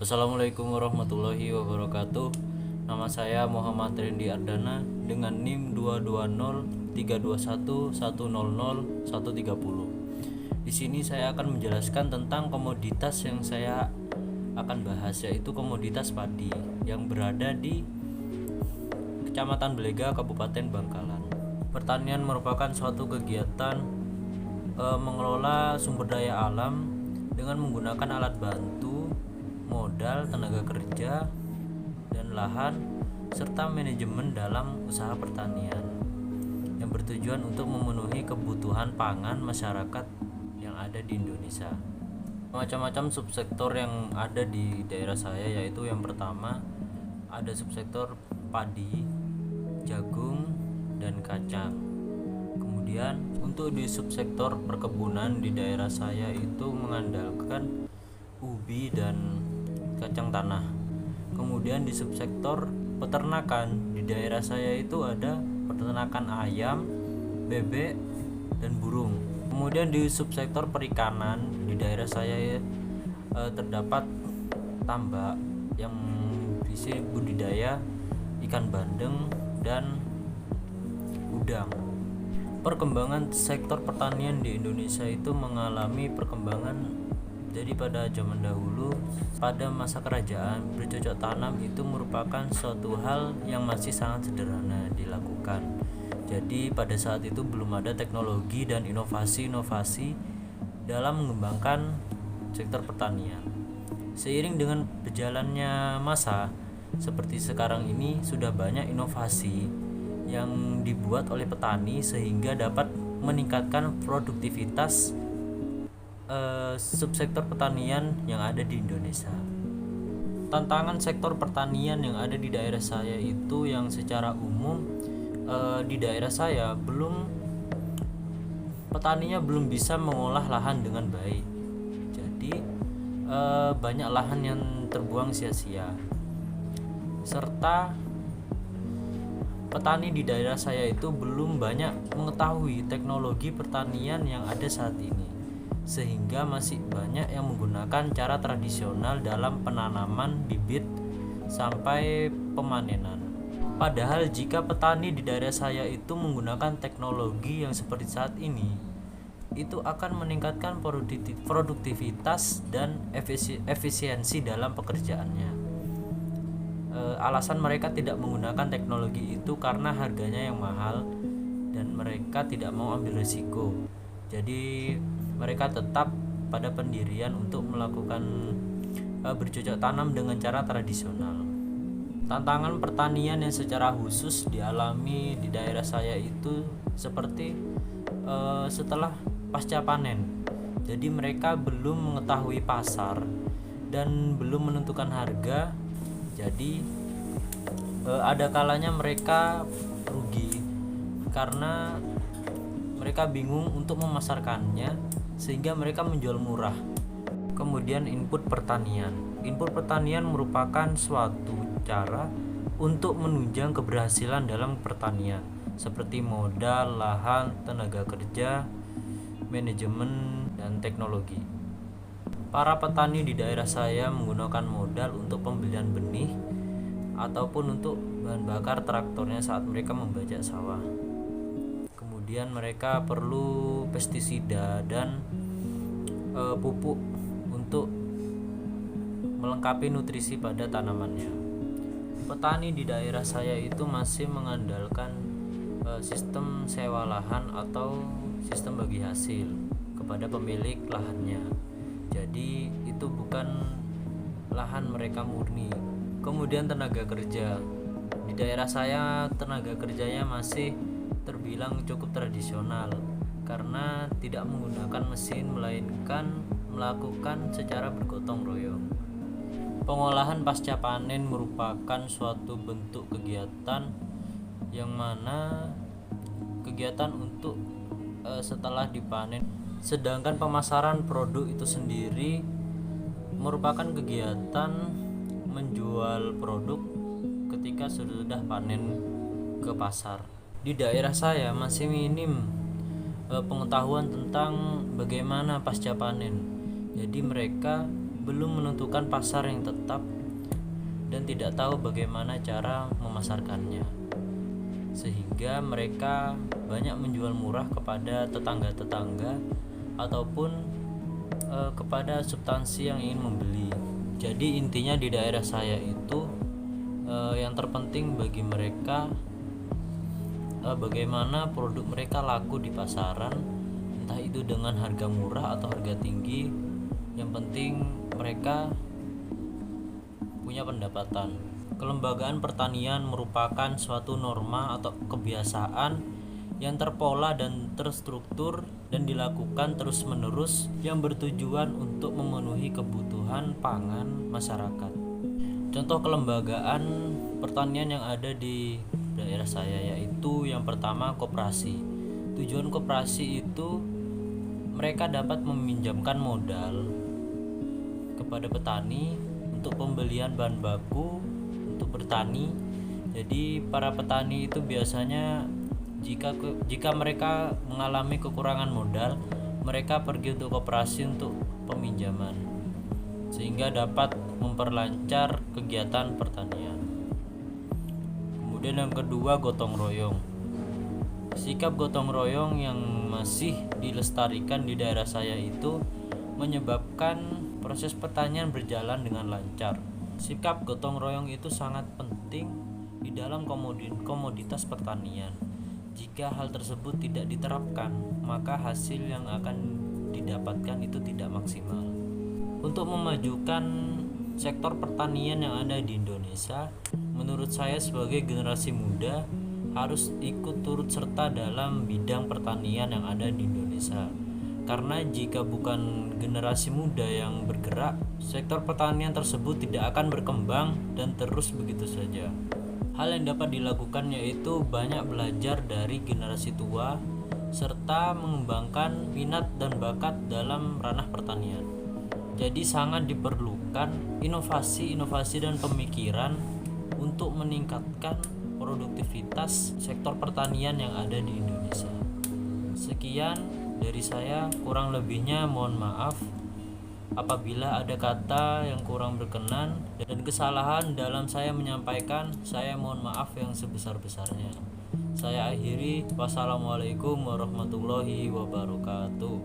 Assalamualaikum warahmatullahi wabarakatuh. Nama saya Muhammad Rendi Ardana dengan NIM 2203211001030. Di sini saya akan menjelaskan tentang komoditas yang saya akan bahas, yaitu komoditas padi yang berada di Kecamatan Belega, Kabupaten Bangkalan. Pertanian merupakan suatu kegiatan mengelola sumber daya alam dengan menggunakan alat bantu, modal, tenaga kerja, dan lahan, serta manajemen dalam usaha pertanian yang bertujuan untuk memenuhi kebutuhan pangan masyarakat yang ada di Indonesia. Macam-macam subsektor yang ada di daerah saya, yaitu yang pertama ada subsektor padi, jagung, dan kacang. Kemudian untuk di subsektor perkebunan di daerah saya itu mengandalkan ubi dan kacang tanah. Kemudian di subsektor peternakan di daerah saya itu ada peternakan ayam, bebek, dan burung. Kemudian di subsektor perikanan di daerah saya terdapat tambak yang berisi budidaya ikan bandeng dan udang. Perkembangan sektor pertanian di Indonesia itu mengalami perkembangan dari pada zaman dahulu. Pada masa kerajaan, bercocok tanam itu merupakan suatu hal yang masih sangat sederhana dilakukan. Jadi pada saat itu belum ada teknologi dan inovasi-inovasi dalam mengembangkan sektor pertanian. Seiring dengan berjalannya masa, seperti sekarang ini sudah banyak inovasi yang dibuat oleh petani sehingga dapat meningkatkan produktivitas subsektor pertanian yang ada di Indonesia. Tantangan sektor pertanian yang ada di daerah saya itu yang secara umum di daerah saya petaninya belum bisa mengolah lahan dengan baik. Jadi banyak lahan yang terbuang sia-sia. Serta petani di daerah saya itu belum banyak mengetahui teknologi pertanian yang ada saat ini, sehingga masih banyak yang menggunakan cara tradisional dalam penanaman bibit sampai pemanenan. Padahal jika petani di daerah saya itu menggunakan teknologi yang seperti saat ini, itu akan meningkatkan produktivitas dan efisiensi dalam pekerjaannya. Alasan mereka tidak menggunakan teknologi itu karena harganya yang mahal dan mereka tidak mau ambil risiko. Jadi mereka tetap pada pendirian untuk melakukan bercocok tanam dengan cara tradisional. Tantangan pertanian yang secara khusus dialami di daerah saya itu seperti setelah pasca panen. Jadi mereka belum mengetahui pasar dan belum menentukan harga. Jadi ada kalanya mereka rugi karena mereka bingung untuk memasarkannya sehingga mereka menjual murah. Kemudian input pertanian. Input pertanian merupakan suatu cara untuk menunjang keberhasilan dalam pertanian, seperti modal, lahan, tenaga kerja, manajemen, dan teknologi. Para petani di daerah saya menggunakan modal untuk pembelian benih ataupun untuk bahan bakar traktornya saat mereka membajak sawah. Kemudian mereka perlu pestisida dan pupuk untuk melengkapi nutrisi pada tanamannya. Petani di daerah saya itu masih mengandalkan sistem sewa lahan atau sistem bagi hasil kepada pemilik lahannya. Jadi itu bukan lahan mereka murni. Kemudian tenaga kerja. Di daerah saya tenaga kerjanya masih terbilang cukup tradisional karena tidak menggunakan mesin melainkan melakukan secara bergotong royong. Pengolahan pasca panen merupakan suatu bentuk kegiatan yang mana kegiatan untuk setelah dipanen. Sedangkan pemasaran produk itu sendiri merupakan kegiatan menjual produk ketika sudah panen ke pasar. Di daerah saya masih minim pengetahuan tentang bagaimana pasca panen. Jadi mereka belum menentukan pasar yang tetap dan tidak tahu bagaimana cara memasarkannya, sehingga mereka banyak menjual murah kepada tetangga-tetangga ataupun kepada substansi yang ingin membeli. Jadi intinya di daerah saya itu yang terpenting bagi mereka bagaimana produk mereka laku di pasaran, entah itu dengan harga murah atau harga tinggi. Yang penting mereka punya pendapatan. Kelembagaan pertanian merupakan suatu norma atau kebiasaan yang terpola dan terstruktur dan dilakukan terus-menerus yang bertujuan untuk memenuhi kebutuhan pangan masyarakat. Contoh kelembagaan pertanian yang ada di daerah saya yaitu yang pertama koperasi. Tujuan koperasi itu mereka dapat meminjamkan modal kepada petani untuk pembelian bahan baku untuk bertani. Jadi para petani itu biasanya jika mereka mengalami kekurangan modal, mereka pergi untuk koperasi untuk peminjaman, sehingga dapat memperlancar kegiatan pertanian. Kemudian yang kedua, gotong royong. Sikap gotong royong yang masih dilestarikan di daerah saya itu menyebabkan proses pertanian berjalan dengan lancar. Sikap gotong royong itu sangat penting di dalam komoditas pertanian. Jika hal tersebut tidak diterapkan, maka hasil yang akan didapatkan itu tidak maksimal. Untuk memajukan sektor pertanian yang ada di Indonesia, menurut saya sebagai generasi muda harus ikut turut serta dalam bidang pertanian yang ada di Indonesia. Karena jika bukan generasi muda yang bergerak, sektor pertanian tersebut tidak akan berkembang dan terus begitu saja. Hal yang dapat dilakukan yaitu banyak belajar dari generasi tua serta mengembangkan minat dan bakat dalam ranah pertanian. Jadi sangat diperlukan inovasi-inovasi dan pemikiran untuk meningkatkan produktivitas sektor pertanian yang ada di Indonesia. Sekian dari saya, kurang lebihnya mohon maaf apabila ada kata yang kurang berkenan dan kesalahan dalam saya menyampaikan. Saya mohon maaf yang sebesar-besarnya. Saya akhiri, wassalamualaikum warahmatullahi wabarakatuh.